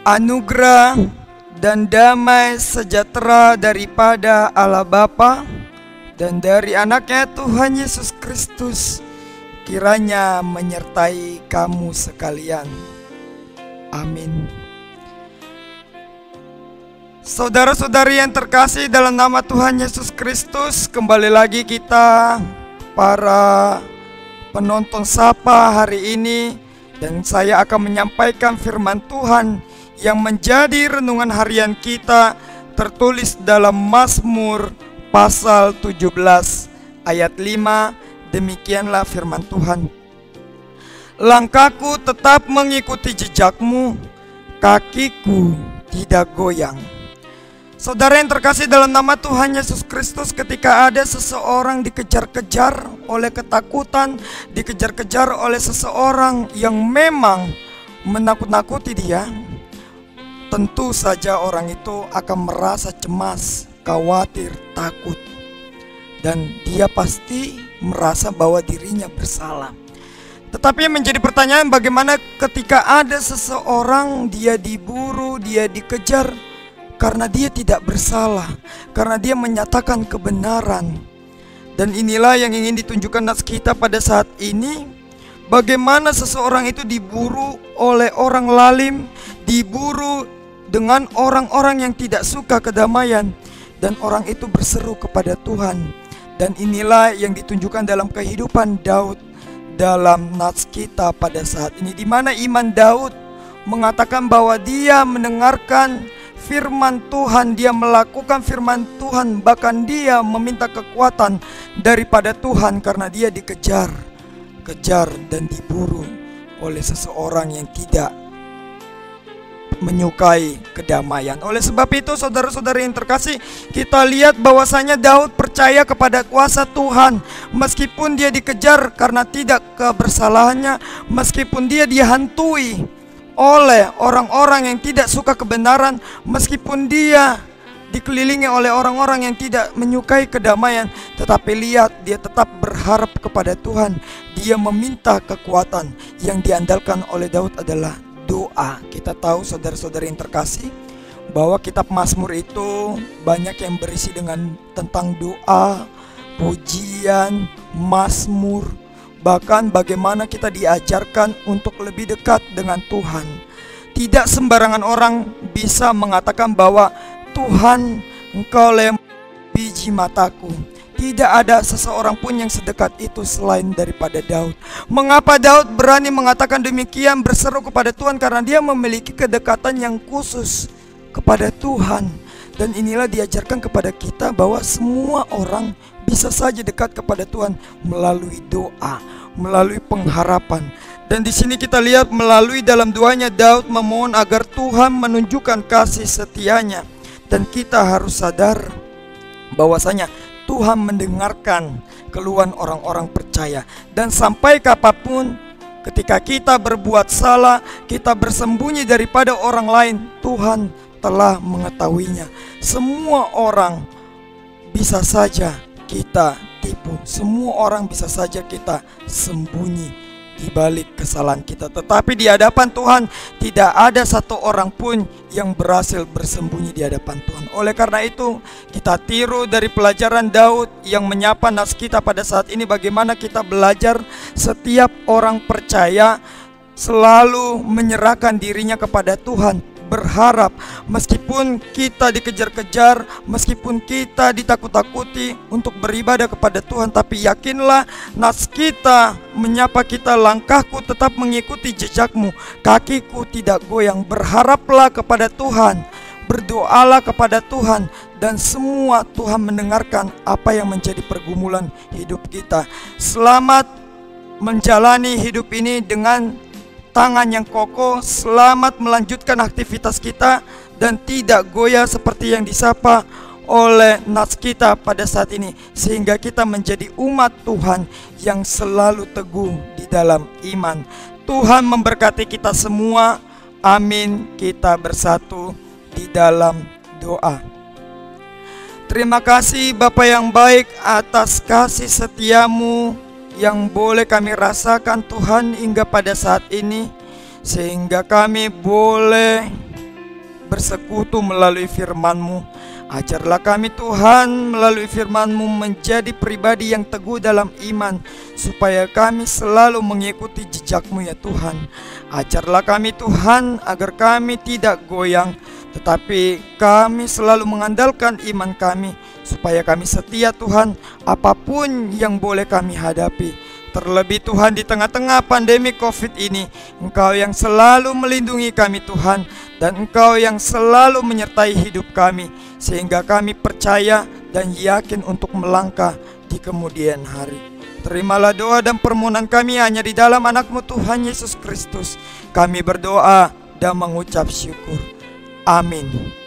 Anugerah dan damai sejahtera daripada Allah Bapa dan dari anaknya Tuhan Yesus Kristus kiranya menyertai kamu sekalian. Amin. Saudara-saudari yang terkasih dalam nama Tuhan Yesus Kristus, kembali lagi kita para penonton Sapa hari ini, dan saya akan menyampaikan firman Tuhan yang menjadi renungan harian kita tertulis dalam Mazmur pasal 17 ayat 5. Demikianlah firman Tuhan. Langkahku tetap mengikuti jejakmu, kakiku tidak goyang. Saudara yang terkasih dalam nama Tuhan Yesus Kristus, ketika ada seseorang dikejar-kejar oleh ketakutan, dikejar-kejar oleh seseorang yang memang menakut-nakuti dia, tentu saja orang itu akan merasa cemas, khawatir, takut, dan dia pasti merasa bahwa dirinya bersalah. Tetapi yang menjadi pertanyaan, bagaimana ketika ada seseorang dia diburu, dia dikejar karena dia tidak bersalah, karena dia menyatakan kebenaran. Dan inilah yang ingin ditunjukkan nas kita pada saat ini. Bagaimana seseorang itu diburu oleh orang lalim, diburu dengan orang-orang yang tidak suka kedamaian, dan orang itu berseru kepada Tuhan. Dan inilah yang ditunjukkan dalam kehidupan Daud dalam nats kita pada saat ini, di mana iman Daud mengatakan bahwa dia mendengarkan firman Tuhan, dia melakukan firman Tuhan, bahkan dia meminta kekuatan daripada Tuhan karena dia dikejar dan diburu oleh seseorang yang tidak menyukai kedamaian. Oleh sebab itu, saudara-saudari yang terkasih, kita lihat bahwasanya Daud percaya kepada kuasa Tuhan. Meskipun dia dikejar karena tidak kebersalahannya, meskipun dia dihantui oleh orang-orang yang tidak suka kebenaran, meskipun dia dikelilingi oleh orang-orang yang tidak menyukai kedamaian, tetapi lihat, dia tetap berharap kepada Tuhan. Dia meminta kekuatan. Yang diandalkan oleh Daud adalah doa. Kita tahu, saudara-saudari yang terkasih, bahwa kitab Mazmur itu banyak yang berisi dengan tentang doa, pujian, mazmur, bahkan bagaimana kita diajarkan untuk lebih dekat dengan Tuhan. Tidak sembarangan orang bisa mengatakan bahwa Tuhan, Engkau lem biji mataku. Tidak ada seseorang pun yang sedekat itu selain daripada Daud. Mengapa Daud berani mengatakan demikian, berseru kepada Tuhan? Karena dia memiliki kedekatan yang khusus kepada Tuhan. Dan inilah diajarkan kepada kita bahwa semua orang bisa saja dekat kepada Tuhan melalui doa, melalui pengharapan. Dan di sini kita lihat melalui dalam doanya Daud memohon agar Tuhan menunjukkan kasih setianya. Dan kita harus sadar bahwasanya Tuhan mendengarkan keluhan orang-orang percaya. Dan sampai kapanpun ketika kita berbuat salah, kita bersembunyi daripada orang lain, Tuhan telah mengetahuinya. Semua orang bisa saja kita tipu, semua orang bisa saja kita sembunyi di balik kesalahan kita, tetapi di hadapan Tuhan tidak ada satu orang pun yang berhasil bersembunyi di hadapan Tuhan. Oleh karena itu, kita tiru dari pelajaran Daud yang menyapa nas kita pada saat ini, bagaimana kita belajar setiap orang percaya selalu menyerahkan dirinya kepada Tuhan, berharap meskipun kita dikejar-kejar, meskipun kita ditakut-takuti untuk beribadah kepada Tuhan, tapi yakinlah nas kita menyapa kita, langkahku tetap mengikuti jejakmu, kakiku tidak goyang. Berharaplah kepada Tuhan, berdoalah kepada Tuhan, dan semua Tuhan mendengarkan apa yang menjadi pergumulan hidup kita. Selamat menjalani hidup ini dengan tangan yang kokoh, selamat melanjutkan aktivitas kita dan tidak goyah seperti yang disapa oleh nats kita pada saat ini, sehingga kita menjadi umat Tuhan yang selalu teguh di dalam iman. Tuhan memberkati kita semua. Amin. Kita bersatu di dalam doa. Terima kasih Bapa yang baik atas kasih setiamu yang boleh kami rasakan Tuhan hingga pada saat ini, sehingga kami boleh bersekutu melalui firman-Mu. Ajarlah kami Tuhan melalui firman-Mu menjadi pribadi yang teguh dalam iman, supaya kami selalu mengikuti jejak-Mu ya Tuhan. Ajarlah kami Tuhan agar kami tidak goyang, tetapi kami selalu mengandalkan iman kami, supaya kami setia Tuhan apapun yang boleh kami hadapi. Terlebih Tuhan di tengah-tengah pandemi COVID ini, Engkau yang selalu melindungi kami Tuhan, dan Engkau yang selalu menyertai hidup kami, sehingga kami percaya dan yakin untuk melangkah di kemudian hari. Terimalah doa dan permohonan kami hanya di dalam anak-Mu Tuhan Yesus Kristus. Kami berdoa dan mengucap syukur. Amin.